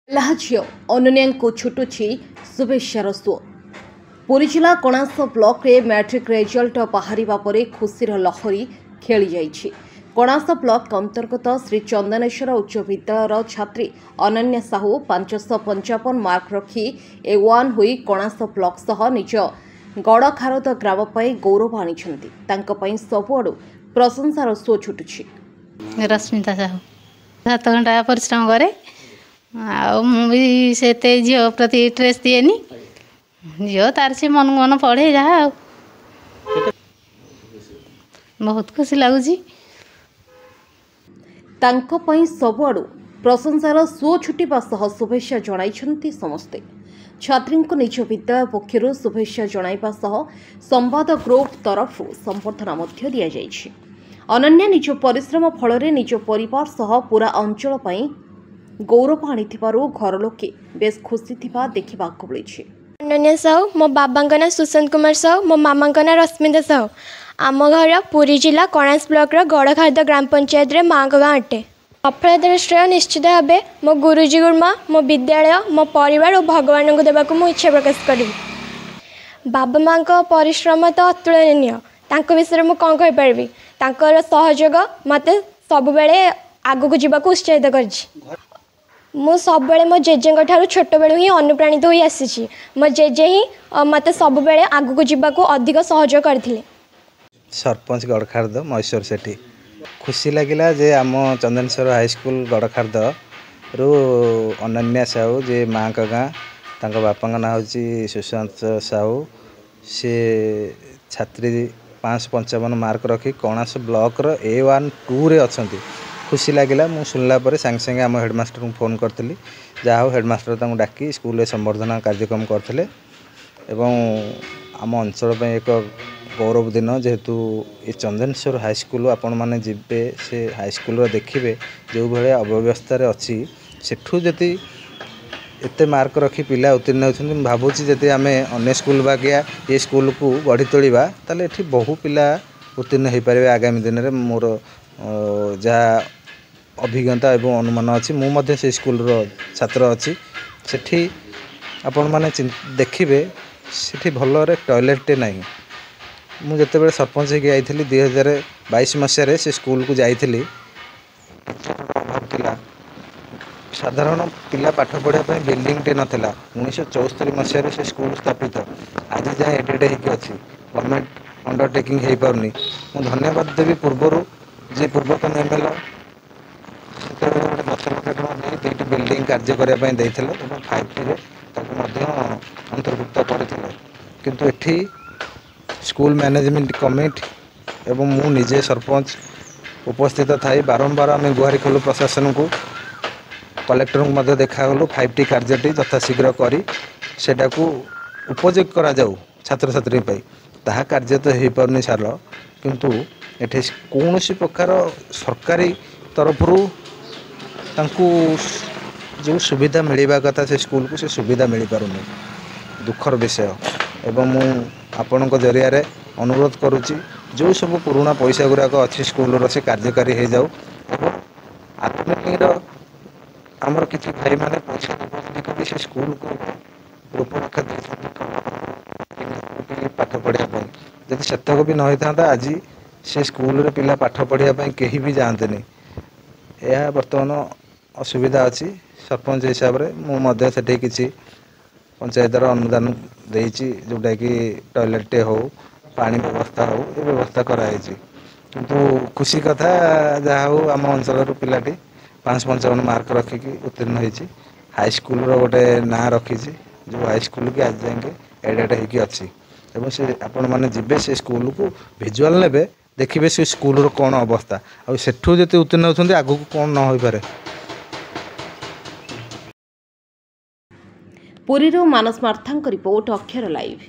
ଝିଅ ଅନନ୍ୟା को छुटुछि शुभेच्छार सुओ। पुरी जिला कणास ब्लॉक रे मैट्रिक रिजल्ट बाहरिबा परे खुशीर लहरी खेली जाइछि। कणास ब्लॉक अंतर्गत श्री चंदनेश्वर उच्च विद्यालय छात्री अनन्या साहू 555 मार्क रखी A1 हुई कणास ब्लॉक सह निज गड़खारद ग्राम पर गौरव आनिछन्ति। तांको पई सबुआडु प्रशंसार सुओ छुटुछि। रश्मिता साहू 7 घंटा परिश्रम करे भी से झील प्रति इंटरेस्ट दिएनी झील तार से मन मन पढ़े जहाँ बहुत खुशी लगुच। सबुआडु प्रशंसार सुओ छुटिबा सह शुभेच्छा जणाइछन्ति समस्ते। छात्री को निज विद्यालय पक्षर शुभेच्छा जणाइबा सह संवाद ग्रुप तरफ संबर्धना मध्य दिया जाइछि। अनन्या निज परिश्रम फल निज परिवार सह पूरा अंचल पई गौरव आनिथिबारु घर लोके बेस खुशी थिबा देखिबाकु मिलिछि। अनन्या साहू मो बाबा ना सुशांत कुमार साहू मो मामा ना रश्मिता साहू आम घर पुरी जिला कणास ब्लॉक गड़खारद ग्राम पंचायत रे माँ गाँ अटे। सफलतार श्रेय निश्चित भाव मो गुरुजी गुरुमा मो विद्यालय मो परिवार और भगवान को देवाक मु इच्छा प्रकाश करी। बाबा माँ का परिश्रम तो अतुलनीय विषय में कौन कहीपरि सहयोग मत सब बेले आग को जावाक उत्साहित कर सब मो जेजे छोट बेलू ही अनुप्राणित होई आसी। मो जेजे ही मत सब बेले आग को जावाक अधिक सहयोग करथिले। सरपंच गड़खारद महेश्वर सेठी खुशी लगिला जे आम चंदनेश्वर हाईस्कूल गड़खारद रु अनन्या साहू जे माँ का गाँ तांको बापा ना हूँ सुशांत साहू से छात्री 555 मार्क रखी कणास ब्लॉक A1 2 रे अछंती। खुशी लगिला मु सुनला पर संगे संगे आम हेडमास्टर को फोन करथिली जहा हो हेडमास्टर तांको डाकी स्कूल रे संबर्धना कार्यक्रम करथिले एवं आम अंचल पे एक गौरव दिन जेहेतु ये चंदनेश्वर हाईस्कूल आपण माने जिबे से हाईस्कूल देखिए जो भाई अव्यवस्था अच्छी सेठू जति एते मार्क रखी पिला उत्तीर्ण होती भावुँ जब आम अन्य स्कूल बागिया ये स्कूल को गढ़ी तोड़ा ताले एठी बहु पिला उत्तीर्ण हो पारे आगामी दिन में मोर जहाँ अभिज्ञता एवं अनुमान अच्छी मुझे से स्कूल छात्र अच्छी सेठी आपण माने देखिए सेठी भल टॉयलेट नहीं मुझे जिते सरपंच होगी आई 2022 मसीह से स्कूल को जाइली साधारण पिला पाठ पढ़ाई बिल्डिंग टे नाला 1974 मसीह से स्कूल स्थापित आज जाए एडेड होगी गवर्नमेंट अंडरटेकिंग हो पारनी मुझे धन्यवाद देवी पूर्वर जे पूर्वतन MLA गोटे बिल्डिंग कार्य करने 5T अंतर्भुक्त करते किंतु एठी स्कूल मैनेजमेंट कमिटी एवं मु निजे सरपंच उपस्थित थाई बारंबार आम गुहारी कलु प्रशासन को कलेक्टर को देखागलु 5T कार्यटी यथाशीघ्र करी सेटा को उपयोग करा जाऊ छात्र छात्री ताहा कार्य तो हो पारनी सार किंतु एठे कौन प्रकार सरकारी तरफ जो सुविधा मिलवा कथा से स्कूल को से सुविधा मिल पारुनी दुखर विषय एवं मु आपण जरिया अनुरोध करुच्ची जो सब पुराना पैसा गुराक अच्छी स्कूल से कार्यकारी हो जाऊ आत्मनिर आमर किसी भाई मैंने पैसा डिपोजिट कर से स्कूल को रूपरेखा पाठ पढ़ाई जब सेतक भी न होता आज से स्कूल रे पिला पाठ पढ़ाई कहीं भी जाते नहीं यह बर्तमान असुविधा अच्छी सरपंच हिसाब से किसी पंचायतर अनुदान देती जोटा कि टॉयलेट हो पानी व्यवस्था हो ये व्यवस्था कराई किंतु खुशी कथा जहाँ हो आम अंचल पिलाटी 555 मार्क रखिकी उत्तीर्ण होती हाईस्कूल गोटे ना रखी जो हाईस्कूल की आज जाए एडेड होगी अच्छी एवं से आपण मैंने जीवे से स्कूल को भिजुआल ने देखिए से स्कूल कौन अवस्था आ सेठू जो उत्तीर्ण होती आगू कौन न हो पारे। पुरीरो मानस मार्थांक रिपोर्ट अक्षर लाइव।